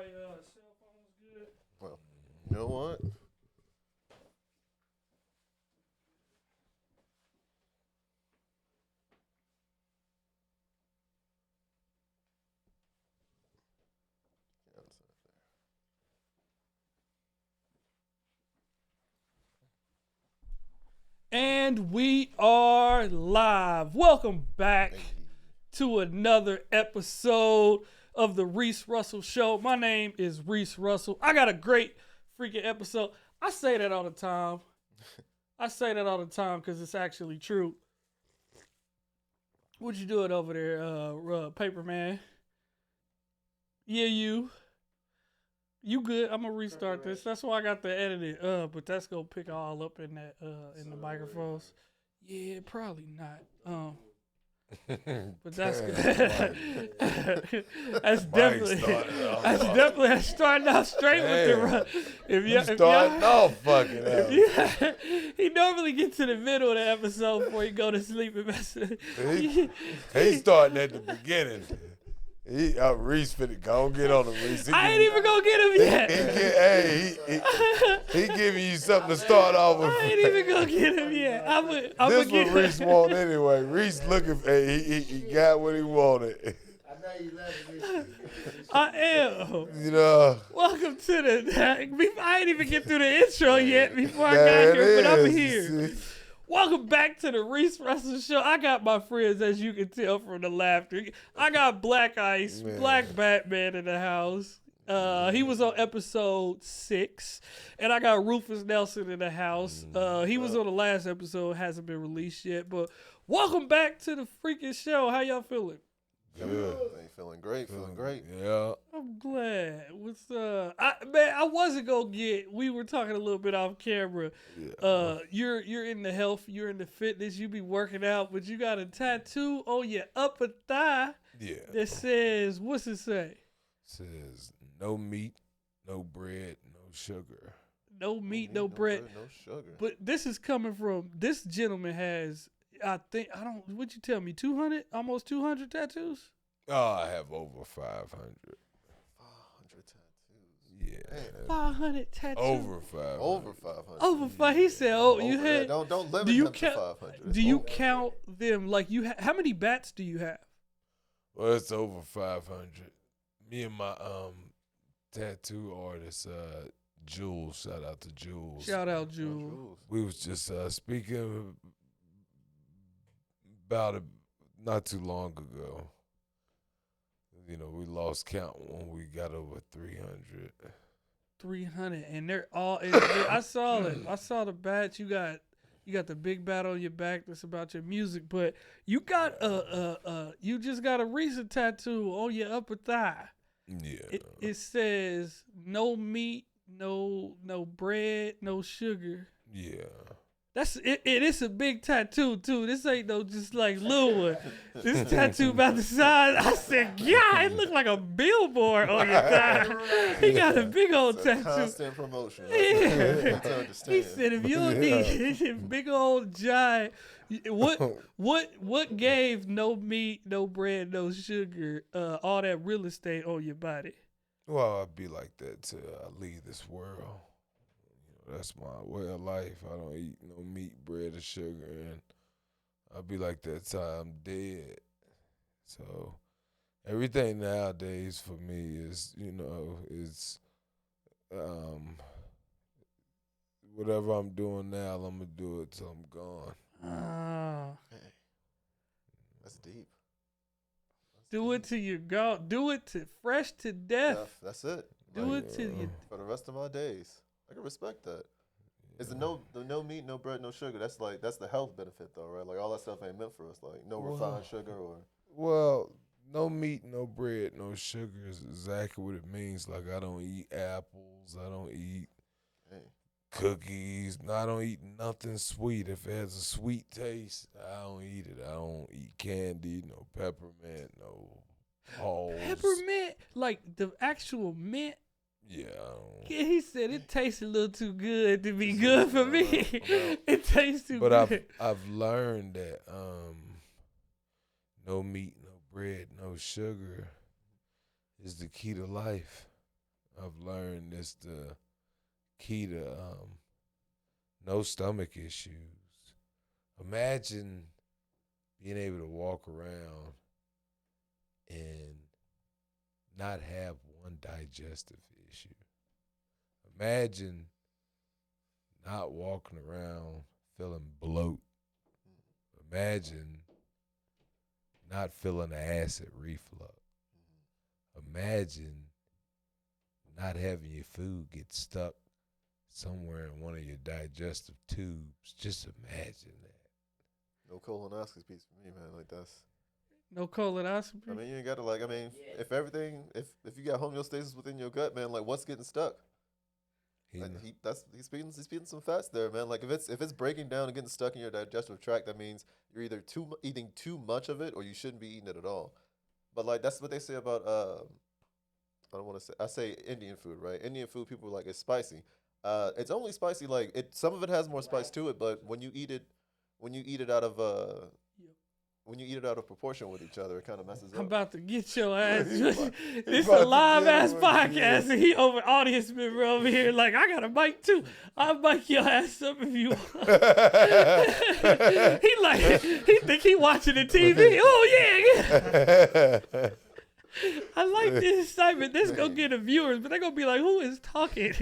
everybody cell phones good? Well, you know what? And we are live. Welcome back to another episode of the Reese Russell Show. My name is Reese Russell. I got a great freaking episode. I say that all the time. Because it's actually true. What you doing over there, Paper Man? Yeah, you good? I'm gonna restart this. That's why I got to edit it. But that's gonna pick all up in that in the microphones. Yeah, probably not. But that's that's definitely starting off straight with the run. Starting off fucking up. He normally gets to the middle of the episode before he go to sleep and mess it. He's starting at the beginning. Reese finna go get on him, Reese. I ain't even gonna get him yet. He giving you something to start off with. I ain't even gonna get him yet. This what Reese want anyway. Reese looking for, he got what he wanted. I know you love it. I am. You know. Welcome to the. I ain't even get through the intro yet before I got here, but I'm here. See? Welcome back to the Reese Russell Show. I got my friends, as you can tell from the laughter. I got Black Ice, Black Batman in the house. He was on episode 6. And I got Rufus Nelson in the house. He was on the last episode, hasn't been released yet. But welcome back to the freaking show. How y'all feeling? Good. Hey, feeling great. Yeah. I'm glad. I wasn't gonna get. We were talking a little bit off camera. Yeah. You're in the health. You're in the fitness. You be working out, but you got a tattoo on your upper thigh. Yeah. That says, what's it say? Says no meat, no bread, no sugar. No meat, no bread, no sugar. But this is coming from this gentleman has. What'd you tell me? 200, almost 200 tattoos. Oh, I have over 500. 500 tattoos. Yeah. Man. 500 tattoos. Over 500. Over 500. Over 500. He said, "Oh, you Over had." that. Don't limit do you them count? to 500. It's Do you over. count them like you? How many bats do you have? Well, it's over 500. Me and my tattoo artist, Jules. Shout out to Jules. Shout out, Jules. We was just speaking about it not too long ago. You know, we lost count when we got over 300. 300, and they're all. I saw it. I saw the bats. You got the big bat on your back. That's about your music, but you got you just got a recent tattoo on your upper thigh. Yeah. It says no meat, no bread, no sugar. Yeah. That's it. It is a big tattoo too. This ain't no just like little one. This tattoo about the size. I said, yeah, it looked like a billboard on your thigh. He got a big old It's tattoo. constant promotion. Yeah. To understand. He said, if you don't need big old giant, what gave no meat, no bread, no sugar, all that real estate on your body? Well, I'd be like that till I leave this world. That's my way of life. I don't eat no meat, bread, or sugar, and I'll be like that till I'm dead. So everything nowadays for me is, is whatever I'm doing now, I'm gonna do it till I'm gone. Hey, that's deep. Do it till you're gone. Do it to fresh to death. That's it. Do it till you. For the rest of our days. I can respect that. Is the no meat, no bread, no sugar? That's the health benefit though, right? Like all that stuff ain't meant for us. Like no refined sugar or. Well, no meat, no bread, no sugar is exactly what it means. Like I don't eat apples. I don't eat cookies. I don't eat nothing sweet. If it has a sweet taste, I don't eat it. I don't eat candy, no peppermint, no halls. Peppermint, like the actual mint. Yeah. Yeah, he said it tastes a little too good to be good for me. It tastes too good. But I've learned that no meat, no bread, no sugar is the key to life. I've learned it's the key to no stomach issues. Imagine being able to walk around and not have one digestive issue. Imagine not walking around feeling bloat. Imagine not feeling acid reflux. Imagine not having your food get stuck somewhere in one of your digestive tubes. Just imagine that. No colonoscopy for me, man. Like that's. No colonoscopy. I mean, you ain't got to like. I mean, if everything, if you got homeostasis within your gut, man, like what's getting stuck? Like he's feeding some fats there, man. Like if it's breaking down and getting stuck in your digestive tract, that means you're either eating too much of it or you shouldn't be eating it at all. But like that's what they say about I don't want to say I say Indian food, right? Indian food, people are like it's spicy. It's only spicy like it. Some of it has more spice to it, but when you eat it out of when you eat it out of proportion with each other, it kind of messes up. I'm about to get your ass. This a live ass podcast, and he over audience member over here. Like I got a mic too. I'll mic your ass up if you want. he think he watching the TV. Oh yeah. I like this excitement. This gonna get the viewers, but they're gonna be like, "Who is talking?"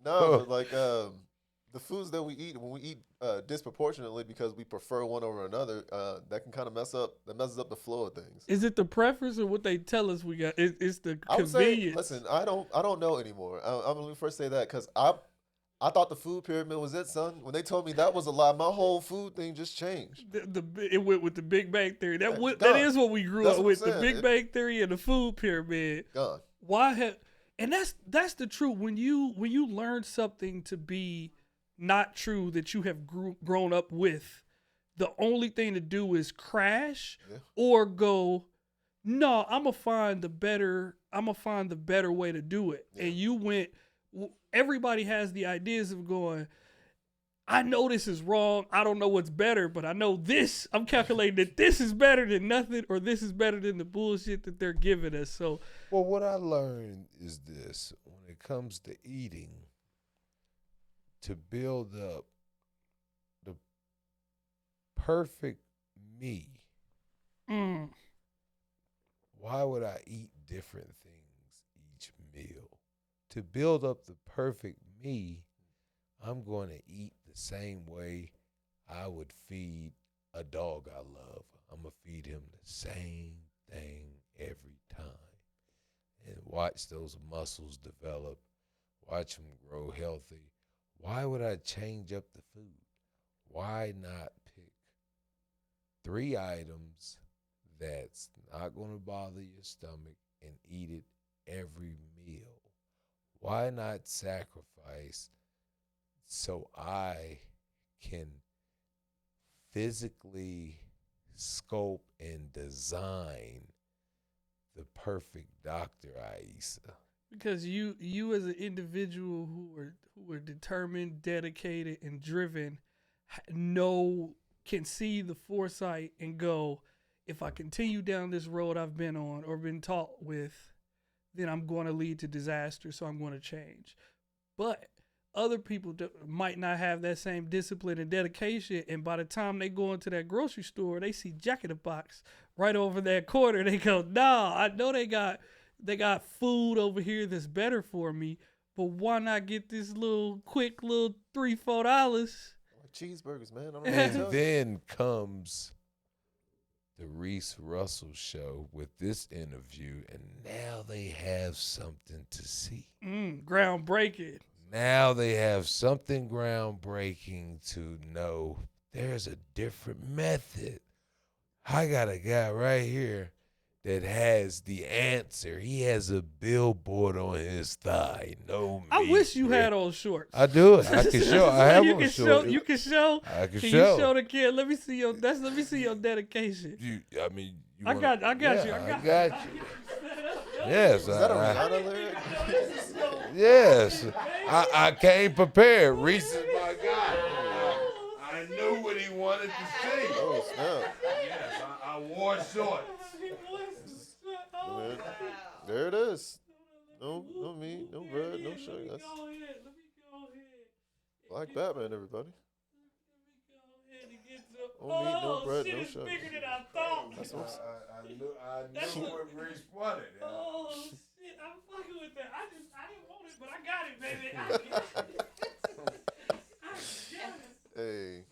No, but like the foods that we eat when we eat disproportionately because we prefer one over another, that can kind of messes up the flow of things. Is it the preference or what they tell us we got? It's the I would say, convenience. listen, I don't know anymore. I'm gonna first say that because I thought the food pyramid was it, son. When they told me that was a lie, my whole food thing just changed. It went with the Big Bang Theory. That is what we grew That's up what with. I'm The saying. Big Bang Theory and the food pyramid. Gone. And that's the truth. When you learn something to be not true that you have grown up with, the only thing to do is crash or go, no, I'm gonna find the better way to do it. Yeah. And you went. Everybody has the ideas of going, I know this is wrong. I don't know what's better, but I know this. I'm calculating that this is better than nothing, or this is better than the bullshit that they're giving us. So, well, what I learned is this: when it comes to eating, to build up the perfect me, why would I eat different things each meal? To build up the perfect me, I'm going to eat the same way I would feed a dog I love. I'm going to feed him the same thing every time and watch those muscles develop, watch them grow healthy. Why would I change up the food? Why not pick 3 items that's not going to bother your stomach and eat it every meal? Why not sacrifice so I can physically scope and design the perfect Dr. Aisa? Because you as an individual who are determined, dedicated, and driven, can see the foresight and go, if I continue down this road I've been on or been taught with, then I'm going to lead to disaster, so I'm going to change. But other people might not have that same discipline and dedication, and by the time they go into that grocery store, they see Jack in the Box right over that corner. They go, nah, I know they got food over here that's better for me, but why not get this quick $3-4? Cheeseburgers, man. I don't know and then comes the Reese Russell show with this interview, and now they have something to see. Groundbreaking. Now they have something groundbreaking to know there's a different method. I got a guy right here that has the answer. He has a billboard on his thigh. No meat. I wish you had on shorts. I do it. I can show. I have on shorts. You can show. I can show. You show the kid? Let me see your dedication. I got you. I got you. Yes. Is that a Rihanna lyric? Yes. I came prepared. Reese is my guy. I knew what he wanted to see. Oh, snap. Yes, I wore shorts. There it is. No meat, no bread, no sugar. That's Let me go ahead. Black Batman, everybody. No meat, no bread, shit no is sugar. bigger than I thought. I knew what Reese wanted. Oh shit, I'm fucking with that. I didn't want it, but I got it, baby. I got it. Hey.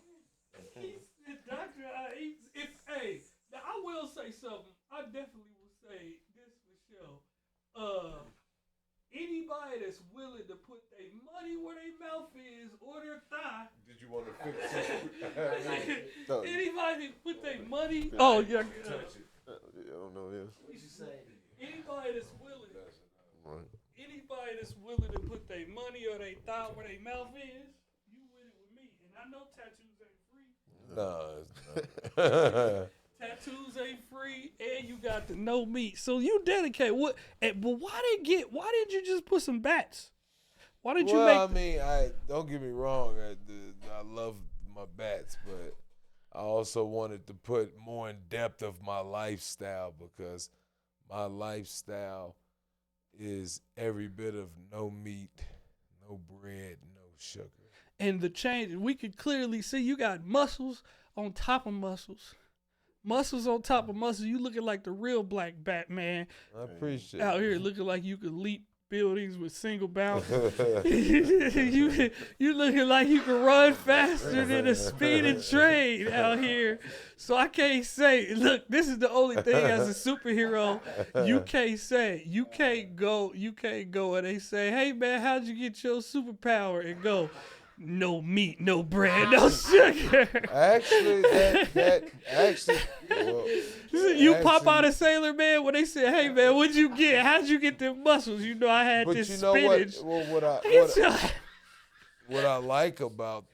He said, Doctor, now I will say something. I definitely will say this for sure. Anybody that's willing to put their money where their mouth is or their thigh. Did you want to fix it? Anybody put their money. Oh, yeah. Touch it. I don't know, yeah. What you say? Anybody that's willing. Right. Anybody that's willing to put their money or their thigh where their mouth is, you win it with me. And I know tattoos ain't free. No, it's not. Tattoos ain't free, and you got the no meat. So you dedicate what? But why didn't you just put some bats? Why did you make? I mean, don't get me wrong. I love my bats, but I also wanted to put more in depth of my lifestyle because my lifestyle is every bit of no meat, no bread, no sugar. And the change, we could clearly see you got muscles on top of muscles. Muscles on top of muscles. You looking like the real Black Batman. I appreciate out it. here looking like you could leap buildings with single bounce. you looking like you can run faster than a speeding train out here. So I can't say, look, this is the only thing as a superhero you can't say. You can't go and they say, hey man, how'd you get your superpower? And go, no meat, no bread, no sugar. Actually, you pop out of Sailor Man when they say, hey man, what'd you get? How'd you get them muscles? You know I had but this you know spinach. what I like about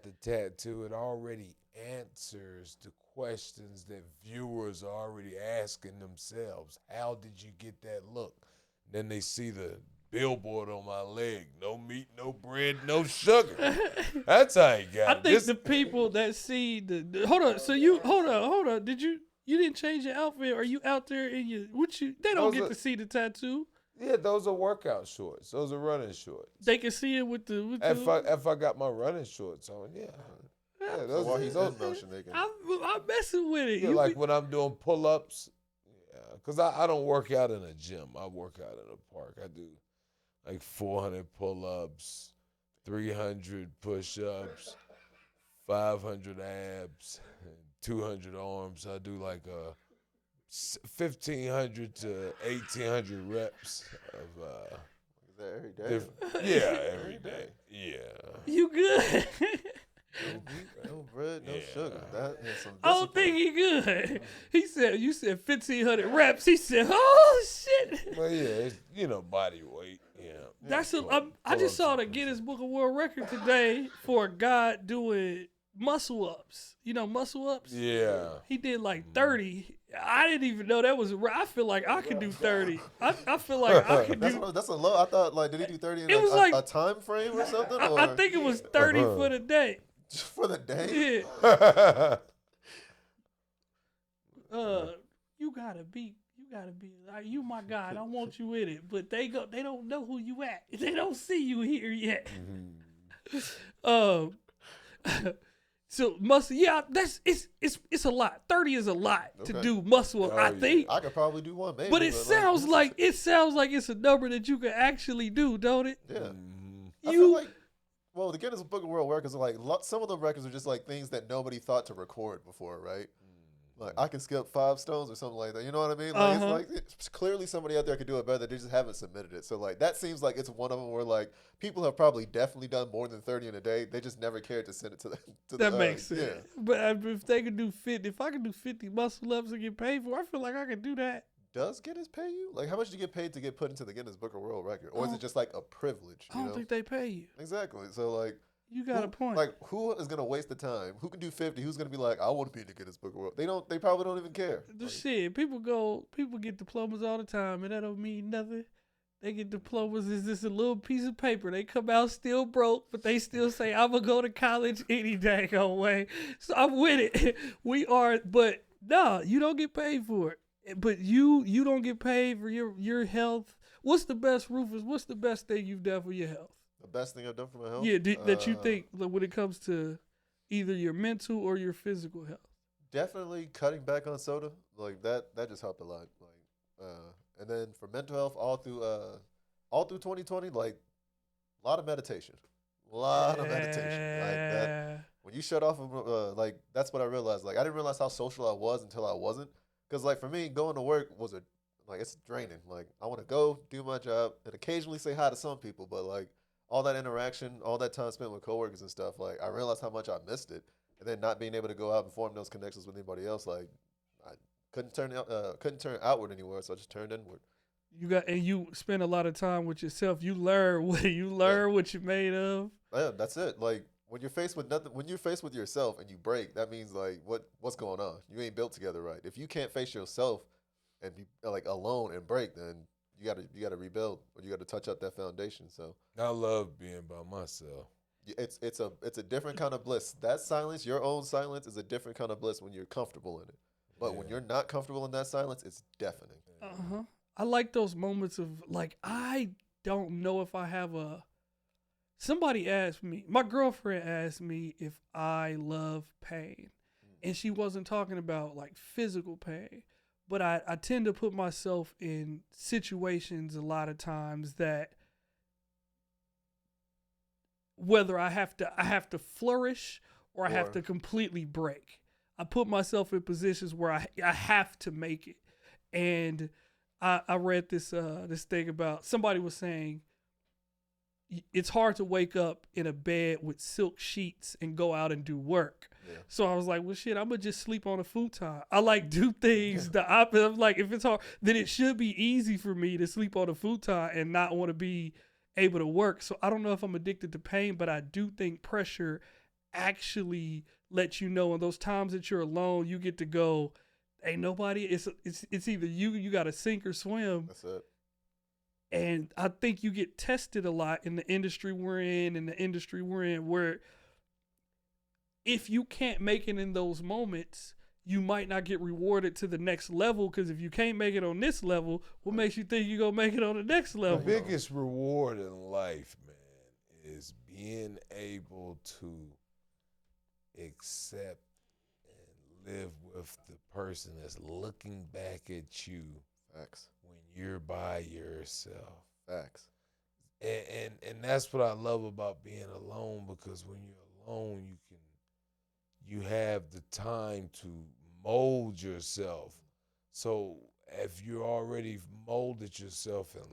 the tattoo, it already answers the questions that viewers are already asking themselves. How did you get that look? Then they see the billboard on my leg. No meat, no bread, no sugar. That's how you got I it. think the people that see the hold on. So you hold on. Did you didn't change your outfit? Are you out there in your They don't get to see the tattoo. Yeah, those are workout shorts. Those are running shorts. They can see it with the. If I got my running shorts on, yeah. Yeah, So while he's in motion, they can. I'm messing with it. Yeah, like when I'm doing pull-ups. Yeah, because I don't work out in a gym. I work out in a park. I do like 400 pull-ups, 300 push-ups, 500 abs, 200 arms. I do like 1,500 to 1,800 reps of. Is that every day? Yeah, every day. Yeah. You good? No meat, no bread, no sugar. That is some discipline. I don't think he good. He said you said 1,500 reps. He said, oh shit. Well, yeah, it's, body weight. Yeah. That's I just saw the Guinness Book of World Record today for a guy doing muscle ups. You know muscle ups? Yeah. He did like 30. I didn't even know that was. I feel like I could do 30. I feel like I could do. That's a low. I thought did he do 30 in It was a time frame or something? I think it was 30 for the day. Just for the day? Yeah. You gotta be like, you my God, I want you in it. But they don't know who you at. They don't see you here yet. So muscle, yeah, it's a lot. 30 is a lot to do muscle. I think I could probably do one, maybe. but it sounds like it's a number that you can actually do, don't it? Yeah. I feel like, well, the Guinness Book of World Records are like some of the records are just like things that nobody thought to record before, right? Like I can skip 5 stones or something like that. You know what I mean? Like it's clearly somebody out there could do it better. They just haven't submitted it. So like that seems like it's one of them where like people have probably definitely done more than 30 in a day. They just never cared to send it to that makes sense. Yeah. But if they could do 50, if I could do 50 muscle ups and get paid for, I feel like I could do that. Does Guinness pay you? Like how much do you get paid to get put into the Guinness Book of World Record, or is it just like a privilege? I don't think they pay you. Exactly. So like. You got a point. Like, who is gonna waste the time? Who can do 50? Who's gonna be like, I want to be in the Guinness Book of World? They probably don't even care. The shit, people get diplomas all the time, and that don't mean nothing. They get diplomas as just a little piece of paper. They come out still broke, but they still say, I'm gonna go to college any daggone way. So I'm with it. We are, but no, you don't get paid for it. But you don't get paid for your health. What's the best, Rufus? What's the best thing you've done for your health? The best thing I've done for my health? Yeah, that you think when it comes to either your mental or your physical health. Definitely cutting back on soda. Like that just helped a lot. Like and then for mental health all through 2020, like a lot of meditation. A lot of meditation. Like that when you shut off like that's what I realized. Like I didn't realize how social I was until I wasn't. Cuz like for me going to work was it's draining. Like I want to go do my job and occasionally say hi to some people, but like all that interaction, all that time spent with coworkers and stuff, like I realized how much I missed it. And then not being able to go out and form those connections with anybody else, like I couldn't turn outward anymore, so I just turned inward. You spend a lot of time with yourself. You learn what you're made of. Yeah, that's it. Like when you're faced with nothing, when you're faced with yourself and you break, that means like what's going on? You ain't built together right. If you can't face yourself and be like alone and break, then you gotta rebuild or you gotta touch up that foundation. So I love being by myself. it's a different kind of bliss. That silence, your own silence, is a different kind of bliss when you're comfortable in it. But when you're not comfortable in that silence, it's deafening. I like those moments of like I don't know if I have a. Somebody asked me, my girlfriend asked me if I love pain, and she wasn't talking about like physical pain, but I tend to put myself in situations a lot of times that whether I have to flourish or I have to completely break. I put myself in positions where I have to make it. And I read this thing about somebody was saying it's hard to wake up in a bed with silk sheets and go out and do work. Yeah. So I was like, well, shit, I'm going to just sleep on a futon. I like do things the opposite. I'm like, if it's hard, then it should be easy for me to sleep on a futon and not want to be able to work. So I don't know if I'm addicted to pain, but I do think pressure actually lets you know in those times that you're alone, you get to go, ain't nobody. It's either you got to sink or swim. That's it. And I think you get tested a lot in the industry we're in, where if you can't make it in those moments, you might not get rewarded to the next level. Because if you can't make it on this level, what makes you think you're going to make it on the next level? The biggest reward in life, man, is being able to accept and live with the person that's looking back at you. Facts. When you're by yourself. Facts. And that's what I love about being alone, because when you're alone, you have the time to mold yourself. So if you already molded yourself and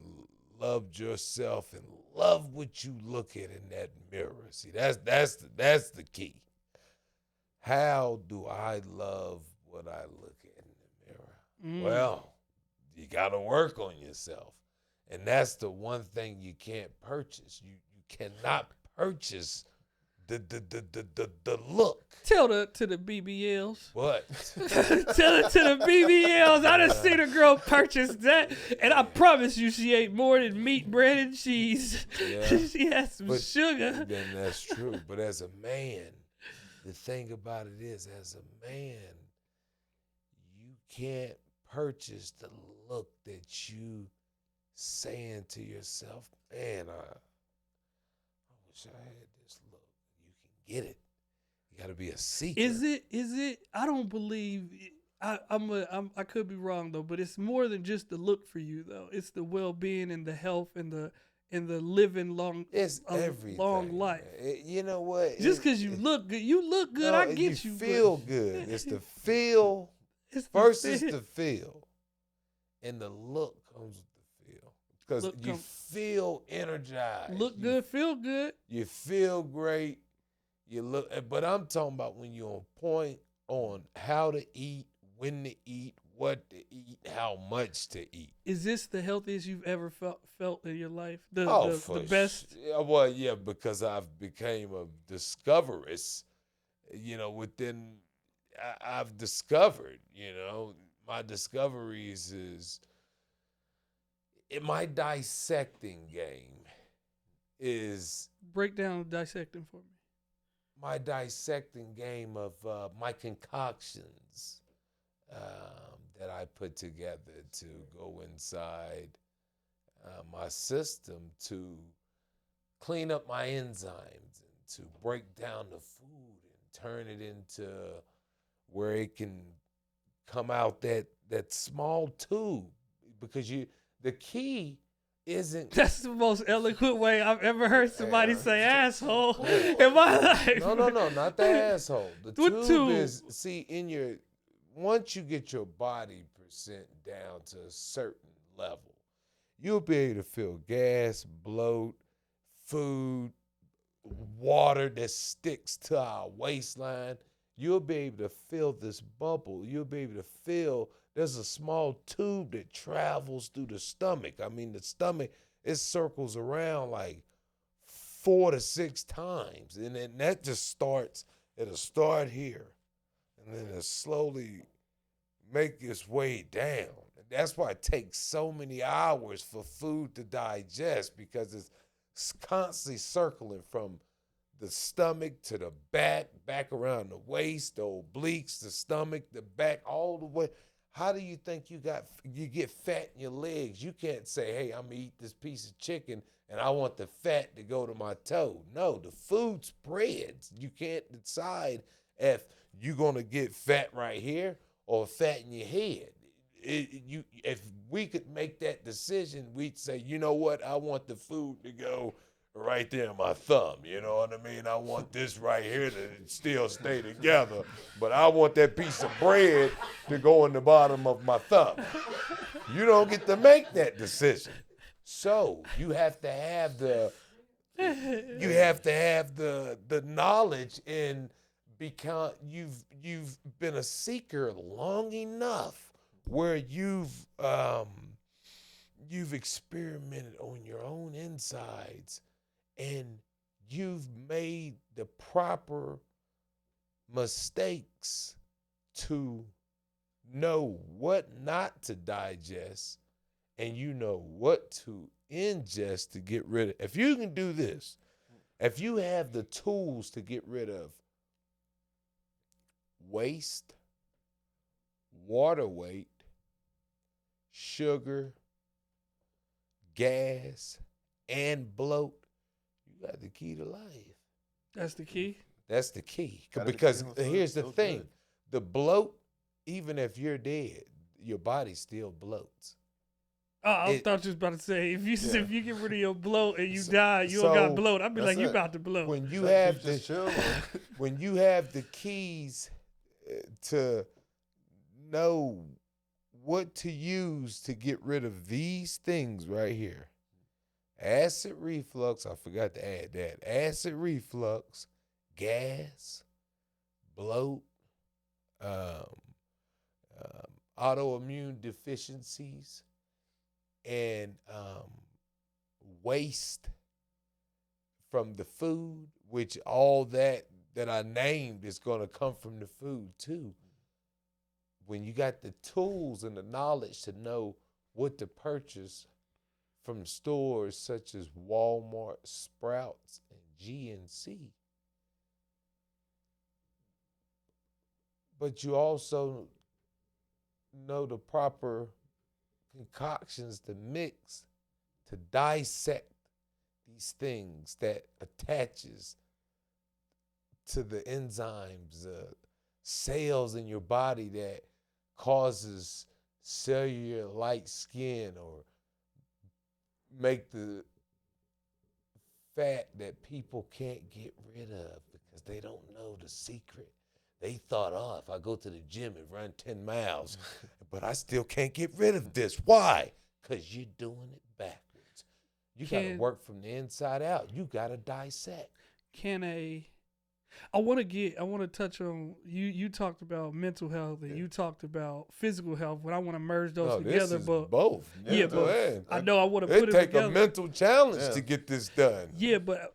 loved yourself and love what you look at in that mirror, see, that's the key. How do I love what I look at in the mirror? Well, you got to work on yourself. And that's the one thing you can't purchase. You cannot purchase the look. Tell to the BBLs. What? Tell it to the BBLs. I done seen a girl purchase that, and I promise you she ate more than meat, bread, and cheese. Yeah. She has some sugar. Then that's true. But as a man, the thing about it is, as a man, you can't purchase the look that you saying to yourself, man, I wish I had this look. You can get it. You got to be a seeker. Is it? I don't believe. I could be wrong though, but it's more than just the look for you though. It's the well-being and the health and the living long. It's everything. Long life. You know what? Just because you look good, No, I get you. Feel good. It's the feel. First is the feel, and the look comes with the feel, because you feel energized. Look good, feel good. You feel great. You look, but I'm talking about when you're on point on how to eat, when to eat, what to eat, how much to eat. Is this the healthiest you've ever felt in your life? The best? Well, yeah, because I've became a discoverist. Within I've discovered, my discoveries is in my dissecting game is... Break down dissecting for me. My dissecting game of my concoctions, that I put together to go inside my system to clean up my enzymes and to break down the food and turn it into where it can come out that small tube. Because the key isn't. That's the most eloquent way I've ever heard somebody say asshole in my life. No, not the asshole. The tube is, see, once you get your body percent down to a certain level, you'll be able to feel gas, bloat, food, water that sticks to our waistline. You'll be able to feel this bubble. You'll be able to feel there's a small tube that travels through the stomach. I mean, the stomach, it circles around like 4 to 6 times. And then that just it'll start here. And then it'll slowly make its way down. And that's why it takes so many hours for food to digest, because it's constantly circling from the stomach to the back around the waist, the obliques, the stomach, the back, all the way. How do you think you get fat in your legs? You can't say, hey, I'm gonna eat this piece of chicken and I want the fat to go to my toe. No, the food spreads. You can't decide if you're gonna get fat right here or fat in your head. If we could make that decision, we'd say, you know what? I want the food to go right there in my thumb, you know what I mean? I want this right here to still stay together, but I want that piece of bread to go in the bottom of my thumb. You don't get to make that decision. So you have to have the knowledge, and because you've been a seeker long enough where you've experimented on your own insides, and you've made the proper mistakes to know what not to digest, and you know what to ingest to get rid of. If you can do this, if you have the tools to get rid of waste, water weight, sugar, gas, and bloat, you got the key to life. That's the key? That's the key. Because here's the thing. Good. The bloat, even if you're dead, your body still bloats. Oh, I thought you was about to say, if you get rid of your bloat and you die, you don't got bloat. I'd be like, you about to bloat. When you have when you have the keys to know what to use to get rid of these things right here. Acid reflux, I forgot to add that. Acid reflux, gas, bloat, autoimmune deficiencies, and waste from the food, which all that I named is going to come from the food too. When you got the tools and the knowledge to know what to purchase from stores such as Walmart, Sprouts, and GNC, but you also know the proper concoctions to mix, to dissect these things that attaches to the enzymes, cells in your body that causes cellular light skin, or make the fat that people can't get rid of because they don't know the secret. They thought, oh, if I go to the gym and run 10 miles, but I still can't get rid of this. Why? Because you're doing it backwards. You got to work from the inside out. You got to dissect. I want to touch on, you talked about mental health and you talked about physical health, but I want to merge those together. This is but both. Yeah, but I know I want to put it together. It take a mental challenge to get this done. Yeah, but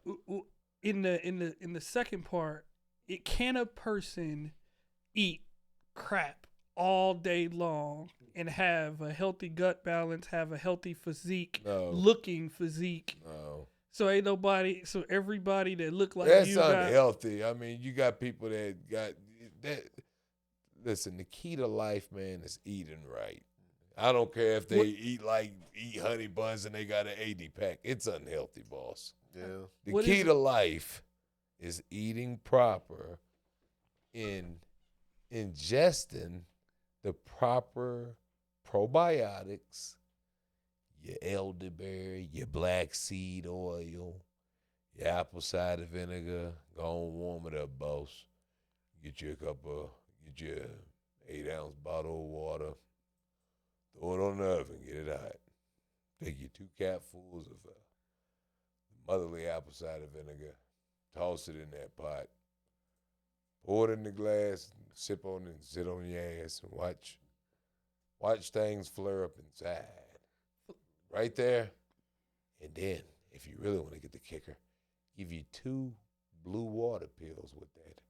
in the second part, can a person eat crap all day long and have a healthy gut balance, have a healthy physique, looking physique? No. So everybody that look like that's you unhealthy. I mean, you got people that got that. listen, the key to life, man, is eating right. I don't care if they eat honey buns and they got an 80-pack. It's unhealthy, boss. Yeah. The key to life is eating proper, in ingesting the proper probiotics, your elderberry, your black seed oil, your apple cider vinegar. Go on, warm it up, boss. Get your 8-ounce bottle of water. Throw it on the oven, get it hot. Take your 2 capfuls of motherly apple cider vinegar, toss it in that pot, pour it in the glass, sip on it, and sit on your ass and watch things flare up inside. Right there. And then, if you really want to get the kicker, give you 2 blue water pills with that.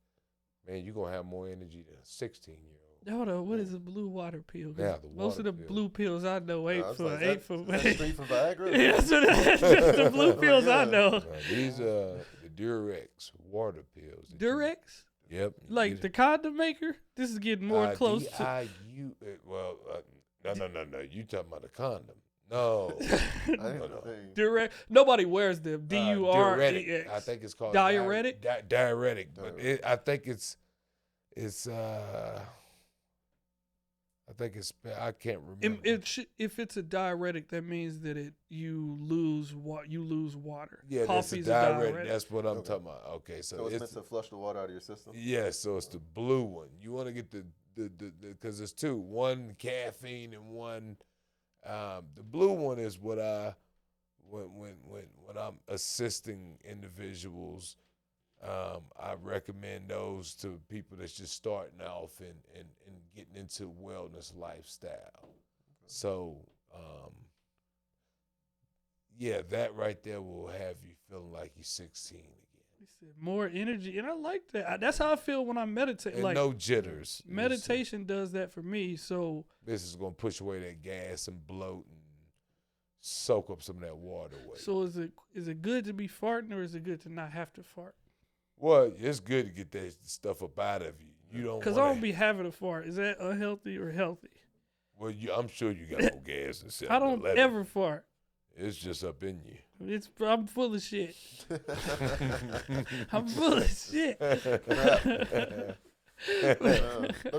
Man, you're going to have more energy than a 16-year-old. Hold on, what is a blue water pill? Yeah, most of the blue pills I know ain't for is that straight for Viagra? Yeah, so that's the blue pills I know. These are the Durex water pills. Durex? Yep. Like the condom maker? This is getting more close to. D-I-U. No. You talking about a condom? No. No. Durex. Nobody wears them. D-U-R-E-X. I think it's called diuretic. Diuretic, but I think it's. I can't remember. If it's a diuretic, that means that you lose water. Yeah, Coffee's that's a diuretic. That's what I'm talking about. Okay, so it's meant to flush the water out of your system. Yeah, so it's the blue one. You want to get the because there's 2, one caffeine and one. The blue one is what when I'm assisting individuals. I recommend those to people that's just starting off and getting into wellness lifestyle. Okay. So, that right there will have you feeling like you're 16 again. He said more energy, and I like that. That's how I feel when I meditate. And no jitters. Meditation does that for me. So this is gonna push away that gas and bloat and soak up some of that water away. So is it good to be farting, or is it good to not have to fart? Well, it's good to get that stuff up out of you. You don't because I don't be having a fart. Is that unhealthy or healthy? Well, I'm sure you got no gas and stuff. I don't ever fart. It's just up in you. I'm full of shit. I'm full of shit. But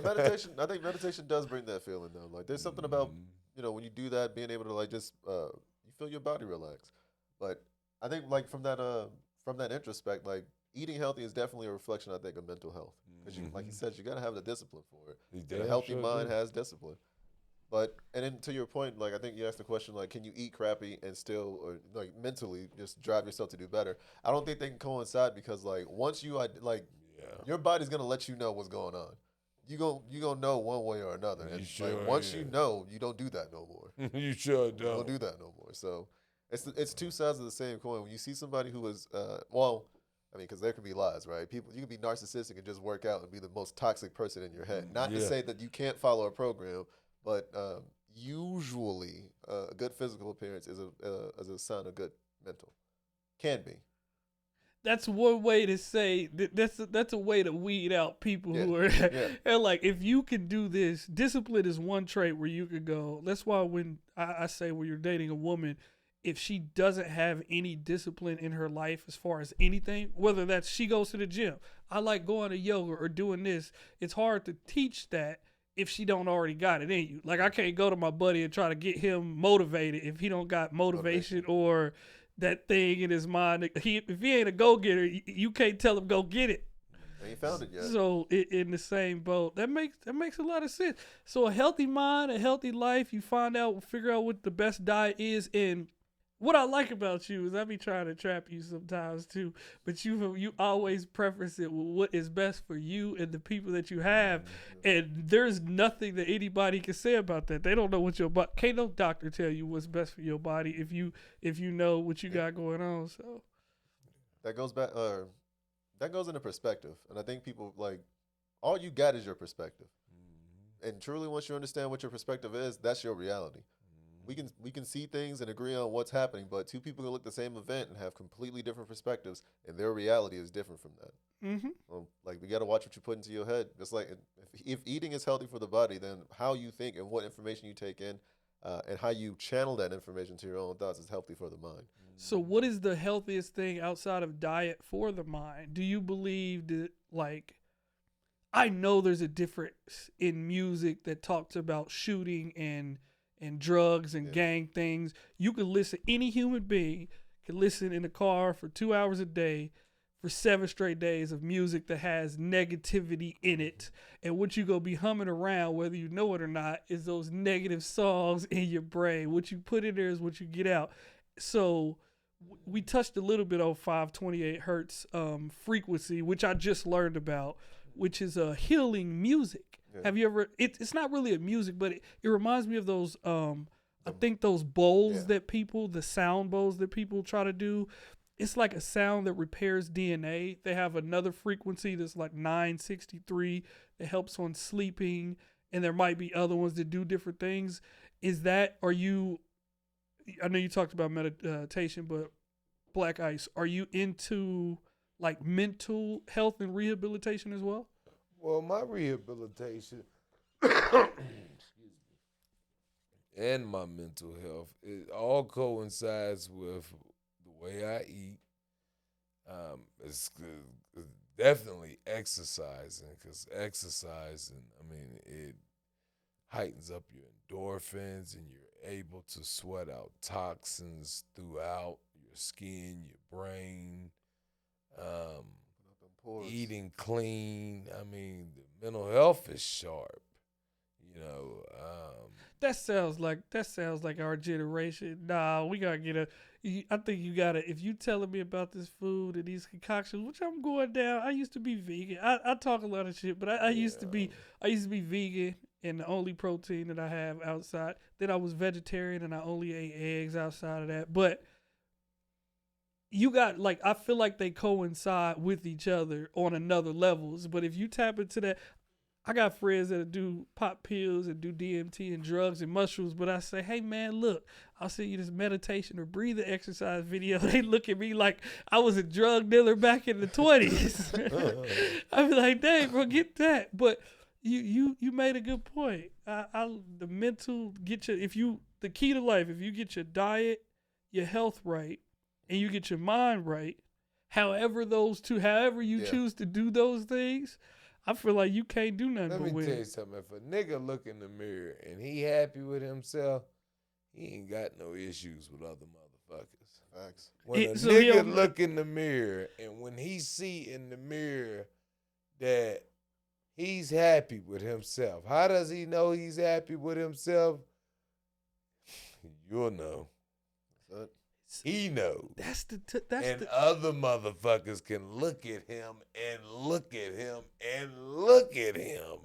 meditation, I think meditation does bring that feeling though. Like there's something about when you do that, being able to like just you feel your body relax. But I think like from that introspect, like eating healthy is definitely a reflection, I think, of mental health. Because like you said, you got to have the discipline for it. A healthy mind has discipline. But, and then to your point, like I think you asked the question, like, can you eat crappy and still, or like mentally just drive yourself to do better? I don't think they can coincide because like once you, your body's going to let you know what's going on. You gonna know one way or another. And once you know, you don't do that no more. You sure don't. You don't do that no more. So it's 2 sides of the same coin. When you see somebody who is, because there can be lies, right? You can be narcissistic and just work out and be the most toxic person in your head. Not to say that you can't follow a program, but usually a good physical appearance is a sign of good mental. Can be. That's one way to say that's a way to weed out people who are and like if you can do this, discipline is one trait where you could go. That's why when I say when you're dating a woman, if she doesn't have any discipline in her life as far as anything, whether that's she goes to the gym, I like going to yoga or doing this, it's hard to teach that if she don't already got it in you. Like I can't go to my buddy and try to get him motivated if he don't got motivation or that thing in his mind. If he ain't a go-getter, you can't tell him go get it. Ain't found it yet. So in the same boat, that makes a lot of sense. So a healthy mind, a healthy life, you figure out what the best diet is. And what I like about you is I be trying to trap you sometimes too, but you always preface it with what is best for you and the people that you have, and there's nothing that anybody can say about that. They don't know what your body. Can't no doctor tell you what's best for your body if you know what you got going on. So that goes back. That goes into perspective, and I think people like all you got is your perspective, and truly once you understand what your perspective is, that's your reality. We can see things and agree on what's happening, but 2 people can look at the same event and have completely different perspectives, and their reality is different from that. Mm-hmm. Like we got to watch what you put into your head. Just like if if eating is healthy for the body, then how you think and what information you take in, and how you channel that information to your own thoughts is healthy for the mind. So, what is the healthiest thing outside of diet for the mind? Do you believe that, like, I know there's a difference in music that talks about shooting and drugs and gang things. You can listen, any human being can listen in the car for 2 hours a day for 7 straight days of music that has negativity in it. And what you go be humming around, whether you know it or not, is those negative songs in your brain. What you put in there is what you get out. So we touched a little bit on 528 hertz frequency, which I just learned about, which is a healing music. Yeah. Have you ever, it's not really a music, but it reminds me of those, I think those bowls that people, the sound bowls that people try to do. It's like a sound that repairs DNA. They have another frequency that's like 963 that helps on sleeping. And there might be other ones that do different things. I know you talked about meditation, but Black Ice, are you into like mental health and rehabilitation as well? Well, my rehabilitation excuse me, and my mental health, it all coincides with the way I eat. It's definitely exercising, because exercising, I mean, it heightens up your endorphins and you're able to sweat out toxins throughout your skin, your brain. Eating clean. I mean, the mental health is sharp. You know, that sounds like our generation. Nah, we gotta get I think you gotta. If you telling me about this food and these concoctions, which I'm going down. I used to be vegan. I talk a lot of shit, but I used to be vegan, and the only protein that I have outside. Then I was vegetarian and I only ate eggs outside of that. But you got, like, I feel like they coincide with each other on another levels. But if you tap into that, I got friends that do pop pills and do DMT and drugs and mushrooms, but I say, hey man, look, I'll send you this meditation or breathing exercise video. They look at me like I was a drug dealer back in the 20s. I be like, dang, bro, get that. But you made a good point. The mental, the key to life, if you get your diet, your health right, and you get your mind right, however you choose to do those things, I feel like you can't do nothing but win. Let me tell you something. If a nigga look in the mirror and he happy with himself, he ain't got no issues with other motherfuckers. Facts. When a nigga look in the mirror and when he see in the mirror that he's happy with himself, how does he know he's happy with himself? You'll know. He knows. Other motherfuckers can look at him and look at him and look at him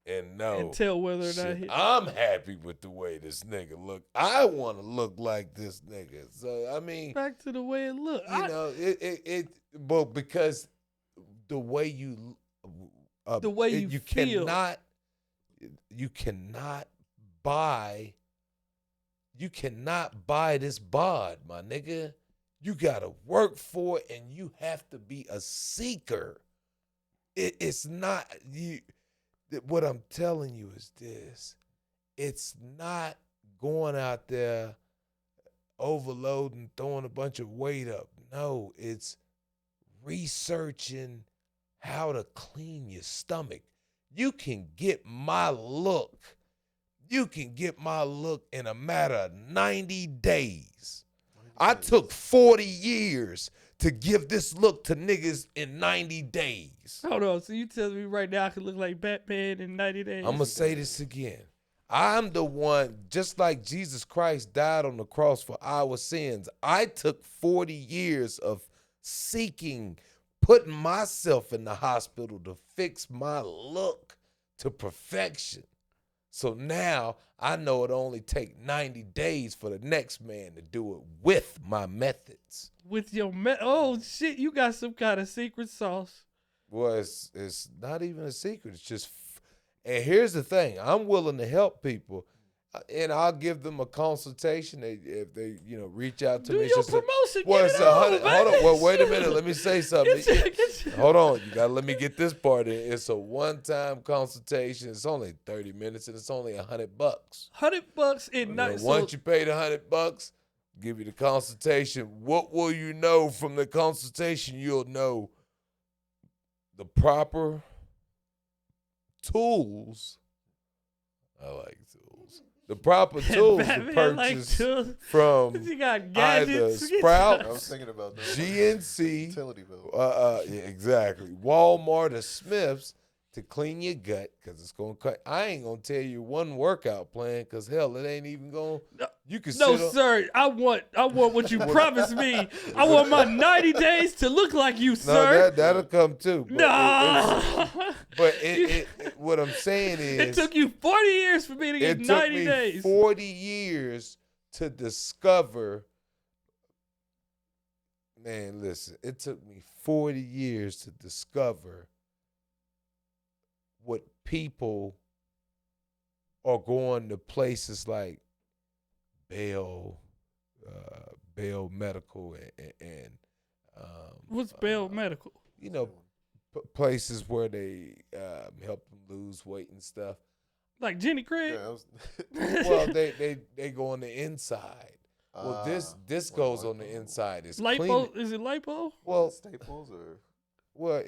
and know. And tell whether or not I'm happy with the way this nigga look. I want to look like this nigga. So, I mean. Back to the way it look. But because the way you. The way you feel. You cannot buy. You cannot buy this bod, my nigga. You gotta work for it, and you have to be a seeker. It's not you. What I'm telling you is this: it's not going out there overloading, throwing a bunch of weight up. No, it's researching how to clean your stomach. You can get my look. You can get my look in a matter of 90 days. I took 40 years to give this look to niggas in 90 days. Hold on. So you telling me right now I could look like Batman in 90 days? I'm going to say this again. I'm the one, just like Jesus Christ died on the cross for our sins. I took 40 years of seeking, putting myself in the hospital to fix my look to perfection. So now I know it only take 90 days for the next man to do it with my methods. With your oh shit, you got some kind of secret sauce. Well, it's not even a secret. It's just, and here's the thing: I'm willing to help people. And I'll give them a consultation if they reach out to Do me. your promotion. Well, Get it's it on, 100. Hold on. Well, wait a minute. Let me say something. Get your- Hold on. You gotta let me get this part in. It's a one-time consultation. It's only 30 minutes, and it's only $100. $100 in night. Once you pay the $100, give you the consultation. What will you know from the consultation? You'll know the proper tools. I like tools. The proper tools to Batman like purchase tools. from You got either gadgets. I Sprouts, was thinking about that. GNC, Utility bill. yeah, exactly, Walmart or Smith's to clean your gut, because it's going to cut. I ain't going to tell you one workout plan, because hell, it ain't even going to. You can No, sit sir. I want what you promised me. I want my 90 days to look like you, No, sir. that'll come too. But No. what I'm saying is, It took you 40 years for me to get it took 90 me days. 40 years to discover. Man, listen, it took me 40 years to discover what people are going to places like Bell Medical and What's Bell Medical? places where they help them lose weight and stuff. Like Jenny Craig? Yeah, Well, they go on the inside. Well, this goes on the inside. It's Lipo? clean. Is it lipo? Well, Staples or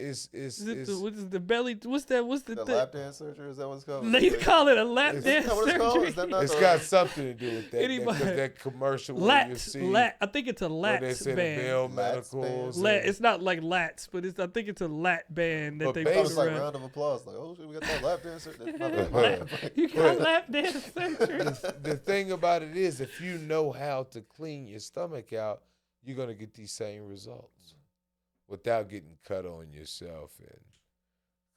Is it what is the belly? What's the the thing? lap dance surgery? Is that what it's called? No, you call it a lap Is dance that what it's called? surgery? Is that not it's the- got something to do with that. Anybody- Because that commercial where you see I think it's a where they lats say the band. Bell Lats Medicals. band? Lat, it's not like lats, but I think it's a lat band that But they I put was like around. round of applause. Like, oh shit, we got that lap dance surgery. You got lap dance surgery. The thing about it is, if you know how to clean your stomach out, you're gonna get these same results without getting cut on yourself, and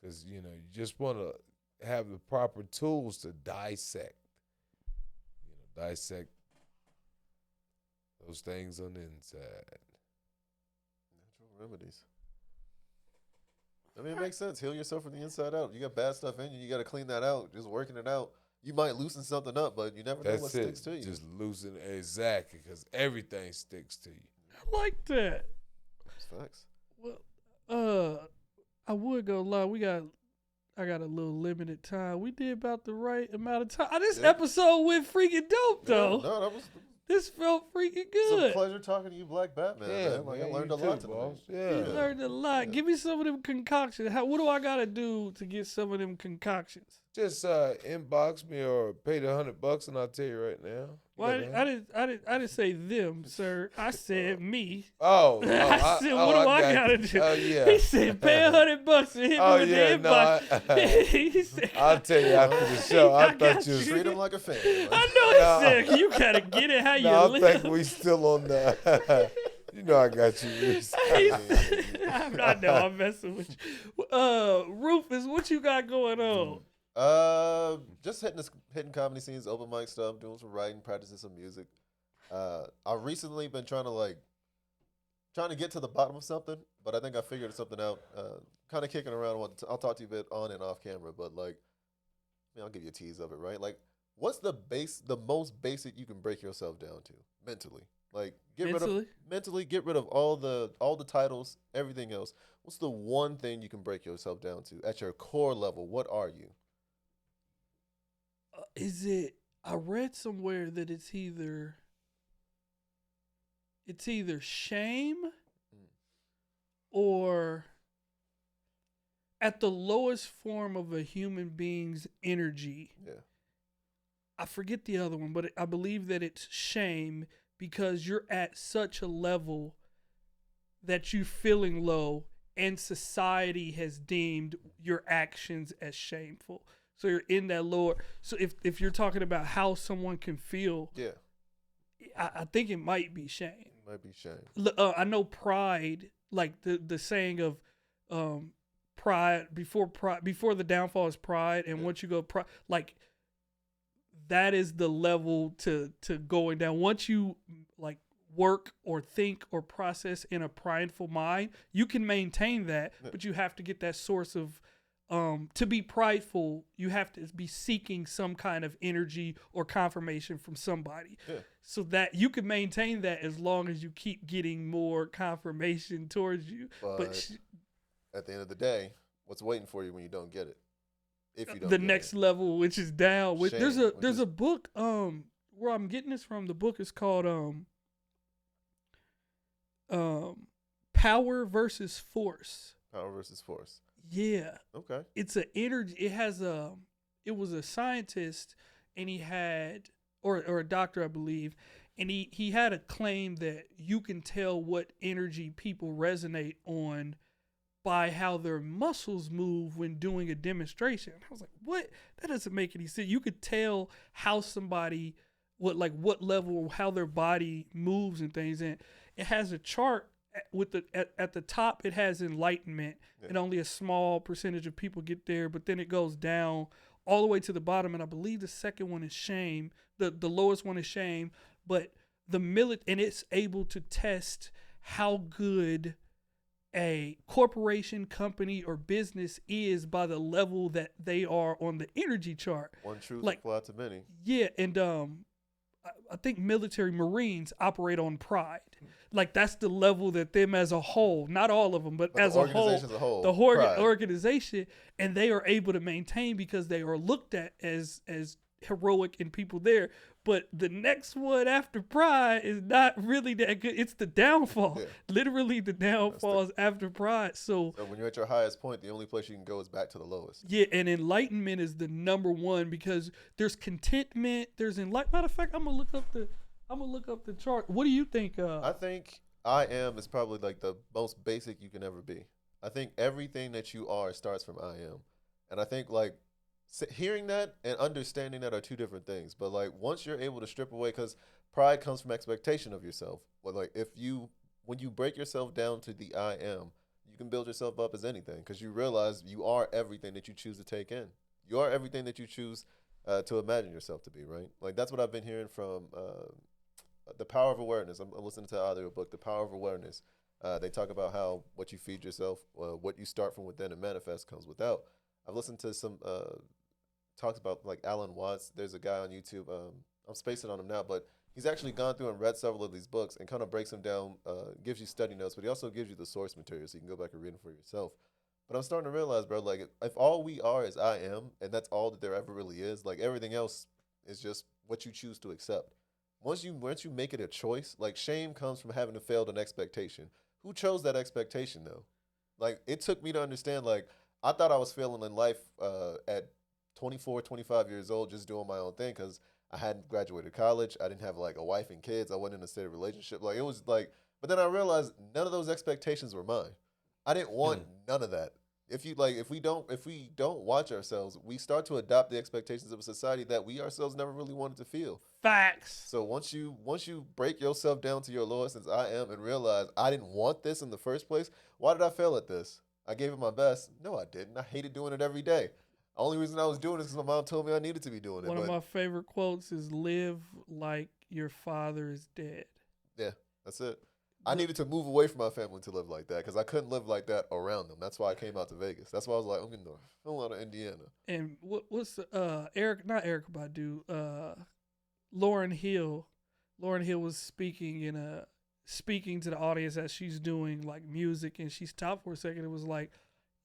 because you just want to have the proper tools to dissect those things on the inside. Natural remedies. I mean, it makes sense. Heal yourself from the inside out. You got bad stuff in you. You got to clean that out. Just working it out. You might loosen something up, but you never know what That's sticks it. to you. Just loosen exactly, because everything sticks to you. I like that. It's facts. Well, I would go lie. I got a little limited time. We did about the right amount of time. This Yeah. episode went freaking dope, though. No, that was This felt freaking it's a good. pleasure talking to you, Black Batman. man. Like I learned a you lot too, today. boss. You Yeah. learned a lot. Yeah. Give me some of them concoctions. What do I gotta do to get some of them concoctions? Just inbox me or pay the $100, and I'll tell you right now. Well, I didn't say them, sir. I said me. I said, what do I gotta do? Oh yeah. He said, pay $100 to hit me Oh with yeah, the no. inbox. He said, I'll tell you after the show. I I thought got you was. you. Treat him like a fan. I know he said, you gotta get it how you No, I live. think we still on the. You know I got you, Reese. I know I'm messing with you. Rufus, what you got going on? Just hitting comedy scenes, open mic stuff, doing some writing, practicing some music. I've recently been trying to get to the bottom of something, but I think I figured something out. Kind of kicking around. I'll talk to you a bit on and off camera, but I'll give you a tease of it, right? Like, what's the most basic you can break yourself down to mentally? Like, get rid of all the titles, everything else. What's the one thing you can break yourself down to at your core level? What are you? I read somewhere that it's either shame or at the lowest form of a human being's energy. Yeah. I forget the other one, but I believe that it's shame, because you're at such a level that you feeling low and society has deemed your actions as shameful. So you're in that lower. So if you're talking about how someone can feel, Yeah. I think it might be shame. It might be shame. I know pride, like the saying of pride before the downfall is pride, and once you go pride, like that is the level to going down. Once you like work or think or process in a prideful mind, you can maintain that, but you have to get that source of to be prideful, you have to be seeking some kind of energy or confirmation from somebody. Yeah. So that you can maintain that as long as you keep getting more confirmation towards you. But at the end of the day, what's waiting for you when you don't get it? If you don't the get next it. level, which is down. Shame, There's a book where I'm getting this from. The book is called Power versus Force. Power versus Force. Yeah. Okay. It's an energy. It was a scientist, and he had, or a doctor, I believe, and he had a claim that you can tell what energy people resonate on by how their muscles move when doing a demonstration. I was like, what? That doesn't make any sense. You could tell how somebody, what level, how their body moves and things. And it has a chart with at the top. It has enlightenment, and only a small percentage of people get there. But then it goes down all the way to the bottom. And I believe the second one is shame. The lowest one is shame. But and it's able to test how good a corporation, company, or business is by the level that they are on the energy chart. One truth apply to many. Yeah, and I think military Marines operate on pride. Like that's the level that them as a whole, not all of them, but as a whole, the organization, and they are able to maintain because they are looked at as heroic and people there. But the next one after pride is not really that good. It's the downfall. Yeah. Literally the downfall is after pride. So when you're at your highest point, the only place you can go is back to the lowest. Yeah, and enlightenment is the number one because there's contentment, there's enlightenment. Matter of fact, I'm gonna look up the chart. What do you think? I think I am is probably like the most basic you can ever be. I think everything that you are starts from I am. And I think like hearing that and understanding that are two different things. But like once you're able to strip away, because pride comes from expectation of yourself. But like when you break yourself down to the I am, you can build yourself up as anything because you realize you are everything that you choose to take in. You are everything that you choose to imagine yourself to be, right? Like that's what I've been hearing from The Power of Awareness. I'm listening to either a book, The Power of Awareness. They talk about how what you feed yourself, what you start from within and manifest comes without. I've listened to some talks about like Alan Watts. There's a guy on YouTube. I'm spacing on him now, but he's actually gone through and read several of these books and kind of breaks them down, gives you study notes, but he also gives you the source material so you can go back and read them for yourself. But I'm starting to realize, bro, like if all we are is I am, and that's all that there ever really is, like everything else is just what you choose to accept. Once you make it a choice, like shame comes from having to fail an expectation. Who chose that expectation though? Like it took me to understand, like I thought I was failing in life at 24, 25 years old, just doing my own thing because I hadn't graduated college. I didn't have like a wife and kids. I wasn't in a steady relationship. Like it was like, but then I realized none of those expectations were mine. I didn't want none of that. If we don't watch ourselves, we start to adopt the expectations of a society that we ourselves never really wanted to feel. Facts. So once you break yourself down to your lowest as I am and realize I didn't want this in the first place, why did I fail at this? I gave it my best. No, I didn't. I hated doing it every day. The only reason I was doing it is because my mom told me I needed to be doing it. One of my favorite quotes is "Live like your father is dead." Yeah, that's it. I needed to move away from my family to live like that because I couldn't live like that around them. That's why I came out to Vegas. That's why I was like, I'm getting the hell out of Indiana. And what's not Erica Badu, Lauryn Hill. Lauryn Hill was speaking to the audience as she's doing like music, and she stopped for a second. It was like,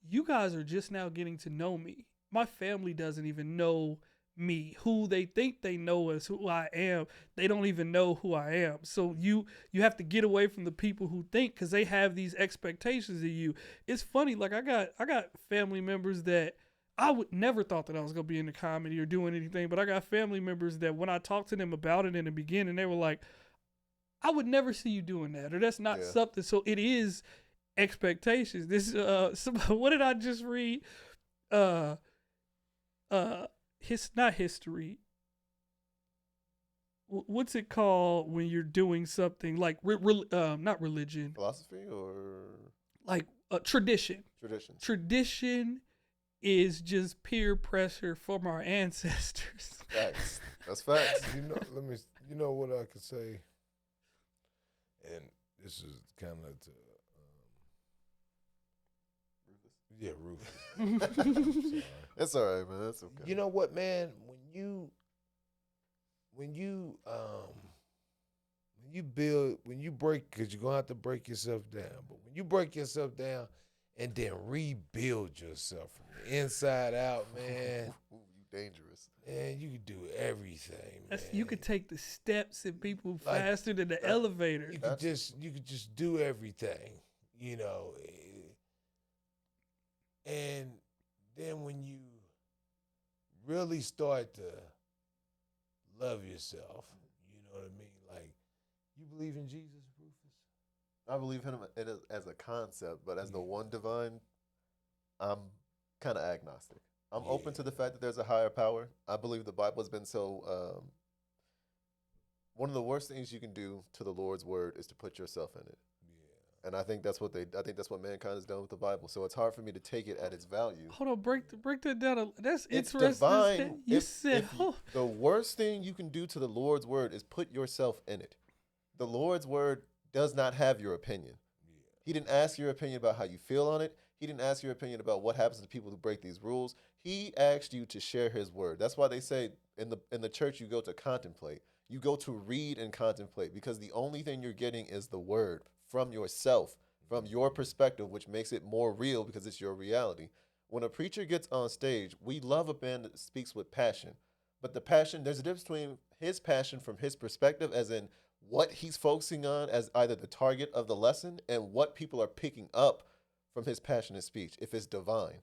you guys are just now getting to know me. My family doesn't even know me. Who they think they know as who I am, they don't even know who I am. So you have to get away from the people who think, because they have these expectations of you. It's funny, like I got family members that I would never thought that I was gonna be into comedy or doing anything, but I got family members that when I talked to them about it in the beginning, they were like, I would never see you doing that, or that's not something. So it is expectations. This what did I just read? Not history. What's it called when you're doing something like not religion, philosophy, or like tradition. Tradition is just peer pressure from our ancestors. Facts. That's facts. You know what I could say, and this is kind of to Yeah, Rufus. Sorry. It's all right, man. That's okay. You know what, man? When you break, because you're gonna have to break yourself down. But when you break yourself down and then rebuild yourself from the inside out, man, you dangerous. Man, you could do everything, man. You could take the steps and people faster than the elevator. You could just do everything, you know. And then when you really start to love yourself, you know what I mean? Like, you believe in Jesus, Rufus? I believe in him as a concept, but as the one divine, I'm kind of agnostic. I'm open to the fact that there's a higher power. I believe the Bible has been so. One of the worst things you can do to the Lord's word is to put yourself in it. Yeah. And I think that's what mankind has done with the Bible. So it's hard for me to take it at its value. Hold on, break that down. That's it's interesting. Divine. The worst thing you can do to the Lord's word is put yourself in it. The Lord's word does not have your opinion. Yeah. He didn't ask your opinion about how you feel on it. He didn't ask your opinion about what happens to people who break these rules. He asked you to share his word. That's why they say in the church you go to contemplate. You go to read and contemplate, because the only thing you're getting is the word from yourself, from your perspective, which makes it more real because it's your reality. When a preacher gets on stage, we love a band that speaks with passion. But the passion, there's a difference between his passion from his perspective, as in what he's focusing on as either the target of the lesson, and what people are picking up from his passionate speech, if it's divine.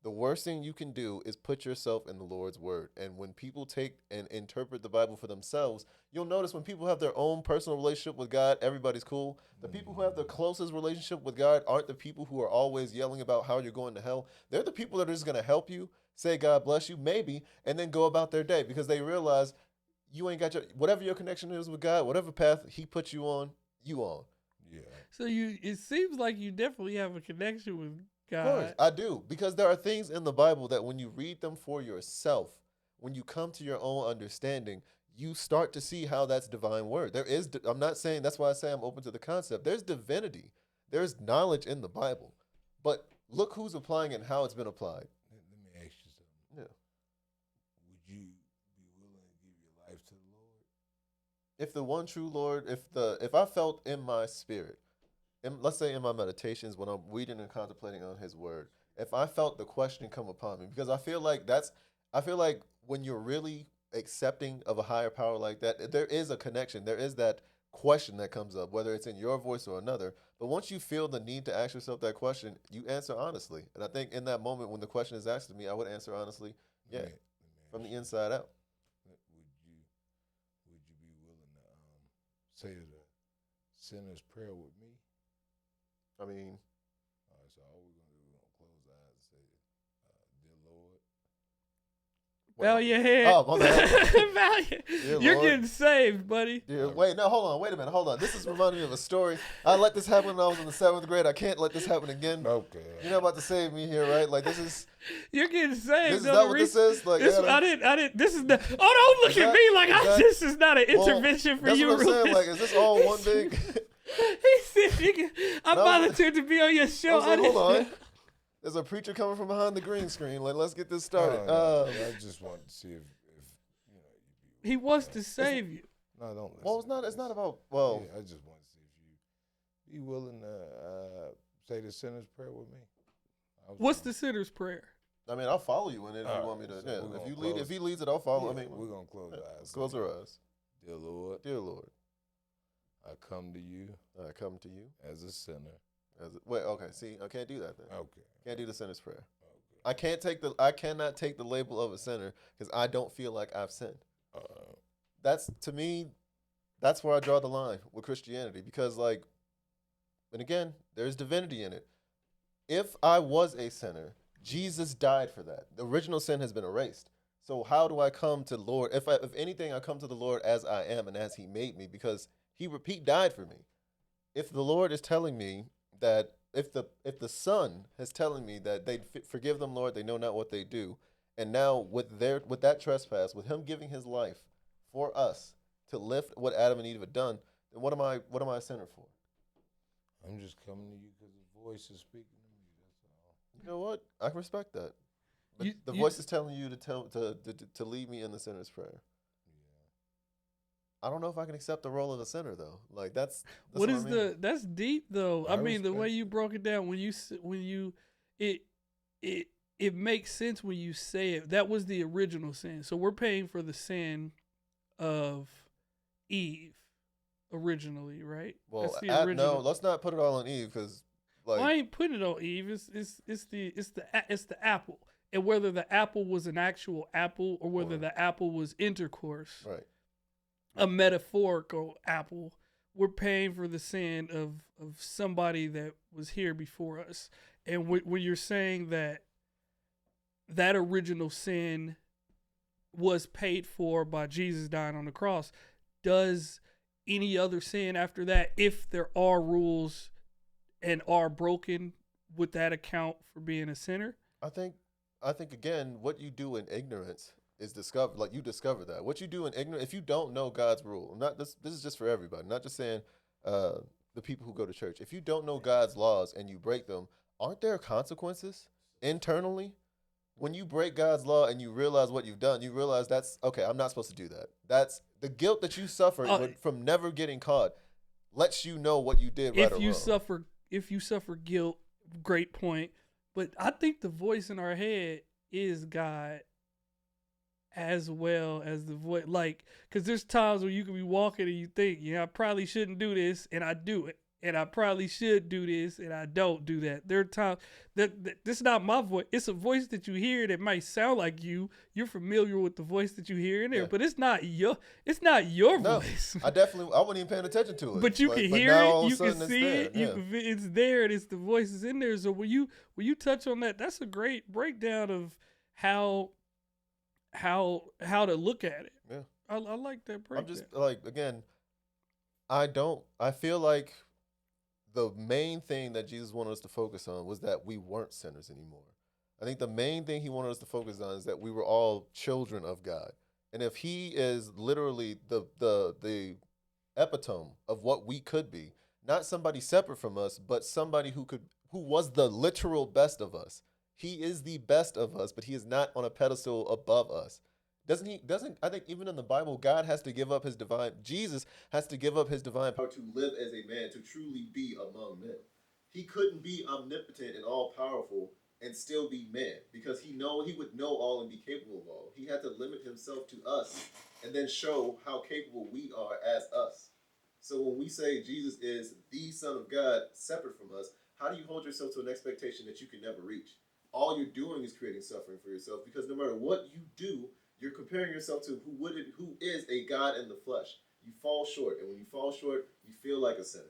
The worst thing you can do is put yourself in the Lord's word. And when people take and interpret the Bible for themselves, you'll notice when people have their own personal relationship with God, everybody's cool. The people who have the closest relationship with God aren't the people who are always yelling about how you're going to hell. They're the people that are just going to help you, say God bless you, maybe, and then go about their day, because they realize you ain't got whatever your connection is with God, whatever path he puts you on, you on. Yeah. So it seems like you definitely have a connection with God. Of course, I do, because there are things in the Bible that when you read them for yourself, when you come to your own understanding, you start to see how that's divine word. I'm not saying, that's why I say I'm open to the concept. There's divinity. There's knowledge in the Bible. But look who's applying it and how it's been applied. Let me ask you something. Yeah. Would you be willing to give your life to the Lord? If the one true Lord, if I felt in my spirit, let's say in my meditations when I'm reading and contemplating on his word, if I felt the question come upon me, because I feel like when you're really accepting of a higher power like that, there is a connection. There is that question that comes up, whether it's in your voice or another. But once you feel the need to ask yourself that question, you answer honestly. And I think in that moment when the question is asked of me, I would answer honestly, yeah, from the inside out. Would you be willing to say the sinner's prayer with me? I mean, all right, so all we're going to do, we're going to close our eyes and say, dear Lord. Bow your head. Oh, my bad. Bow You're Lord. Getting saved, buddy. Wait, no, hold on. Wait a minute. Hold on. This is reminding me of a story. I let this happen when I was in the 7th grade. I can't let this happen again. Okay. You're not about to save me here, right? Like, this is... You're getting saved. Is that what this is? Like, I didn't. This is the... Oh, don't look at me like this is not an intervention for you, That's what I'm saying. Like, is this all one big... He said, I volunteered to be on your show. Hold on. There's a preacher coming from behind the green screen. Like, let's get this started. I just want to see if you know. He wants to save you. No, don't listen. Well, it's not about. Well, yeah, I just want to see if you be willing to say the sinner's prayer with me. What's the sinner's prayer? I mean, I'll follow you in it if you want me to. So yeah, if he leads it, I'll follow. Yeah, I mean, we're gonna close our eyes. Close our eyes. Dear Lord. Dear Lord. I come to you. I come to you as a sinner. Okay. See, I can't do that then. Okay. Can't do the sinner's prayer. Okay. I cannot take the label of a sinner because I don't feel like I've sinned. That's, to me, that's where I draw the line with Christianity, because, like, and again, there's divinity in it. If I was a sinner, Jesus died for that. The original sin has been erased. So how do I come to the Lord? If anything, I come to the Lord as I am and as he made me, because he died for me. If the Lord is telling me that, if the Son is telling me that they forgive them, Lord, they know not what they do, and now with that trespass, with him giving his life for us to lift what Adam and Eve had done, then what am I a sinner for? I'm just coming to you because the voice is speaking to me. That's all. You know what? I can respect that. But You, the you, voice is telling you to lead me in the sinner's prayer. I don't know if I can accept the role of a sinner though. Like that's what what I is mean. that's deep though. I I mean, the way respect you it. broke it down when you it it it makes sense when you say it. That was the original sin. So we're paying for the sin of Eve originally, right? Well, That's the no, original. let's not put it all on Eve because, Well, like, I ain't putting it on Eve. It's the apple, and whether the apple was an actual apple or whether or the apple was intercourse, right. a metaphorical apple. We're paying for the sin of somebody that was here before us. And when you're saying that original sin was paid for by Jesus dying on the cross, does any other sin after that, if there are rules and are broken, would that account for being a sinner? I think again, what you do in ignorance is discovered. Like you discover that what you do in ignorance. If you don't know God's rule, not this. This is just for everybody. Not just saying uh, the people who go to church. If you don't know God's laws and you break them, aren't there consequences internally? When you break God's law and you realize what you've done, you realize that's okay. I'm not supposed to do that. That's the guilt that you suffered from never getting caught. Lets you know what you did right or wrong. If you suffer guilt, great point. But I think the voice in our head is God as well as the voice. Like, because there's times where you can be walking and you think, I probably shouldn't do this, and I do it. And I probably should do this, and I don't do that. There are times that this is not my voice. It's a voice that you hear that might sound like you. You're familiar with the voice that you hear in there, but it's not your. It's not your voice. I wasn't even paying attention to it. But you can hear it, you can see it, it's there, and it's the voices in there. So when you touch on that, that's a great breakdown of how to look at it. Yeah, I like that breakdown. I'm just like again, I feel like the main thing that Jesus wanted us to focus on was that we weren't sinners anymore. I think the main thing he wanted us to focus on is that we were all children of God. And if he is literally the epitome of what we could be, not somebody separate from us, but somebody who was the literal best of us. He is the best of us, but he is not on a pedestal above us. I think even in the Bible, Jesus has to give up his divine power to live as a man, to truly be among men. He couldn't be omnipotent and all powerful and still be man because he would know all and be capable of all. He had to limit himself to us and then show how capable we are as us. So when we say Jesus is the Son of God separate from us, how do you hold yourself to an expectation that you can never reach? All you're doing is creating suffering for yourself because no matter what you do, you're comparing yourself to who is a God in the flesh. You fall short, and when you fall short, you feel like a sinner.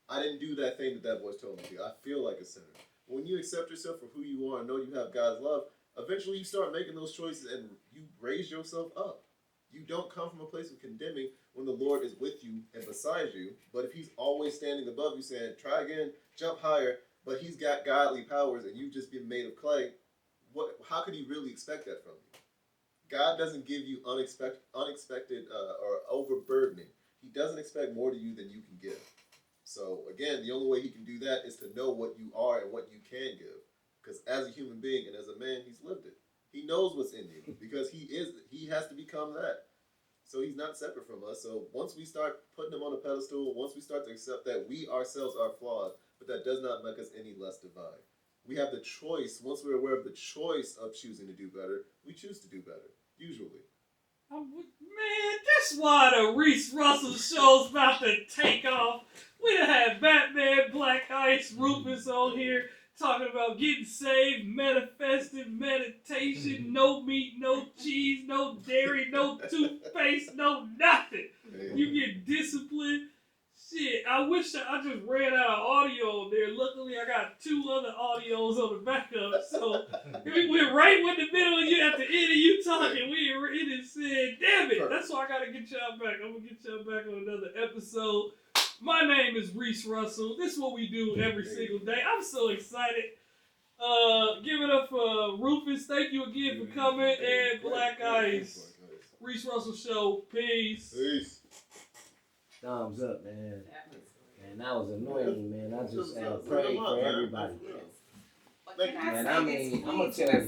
I didn't do that thing that voice told me to do. I feel like a sinner. When you accept yourself for who you are and know you have God's love, eventually you start making those choices and you raise yourself up. You don't come from a place of condemning when the Lord is with you and beside you, but if he's always standing above you saying, try again, jump higher, but he's got godly powers and you've just been made of clay, how could he really expect that from you? God doesn't give you unexpected or overburdening. He doesn't expect more to you than you can give. So again, the only way he can do that is to know what you are and what you can give. Because as a human being and as a man, he's lived it. He knows what's in you because he has to become that. So he's not separate from us. So once we start putting him on a pedestal, once we start to accept that we ourselves are flawed, but that does not make us any less divine. We have the choice. Once we're aware of the choice of choosing to do better, we choose to do better. Usually. Man, this why the Reese Russell show's about to take off. We done had Batman, Black Ice, Rufus on here talking about getting saved, manifesting, meditation, no meat, no cheese, no dairy, no toothpaste, no nothing. You get disciplined. Shit, I wish I just ran out of audio on there. Luckily, I got 2 other audios on the backup. So, we went right with the middle and you at the end of you talking. It is said, damn it. That's why I got to get y'all back. I'm going to get y'all back on another episode. My name is Reese Russell. This is what we do every single day. I'm so excited. Give it up for Rufus. Thank you again for coming. And Black Ice. Reese Russell Show. Peace. Peace. Thumbs up, man. Man, that was annoying, man. I just pray for everybody. Thank you. And I mean, I'm gonna tell you.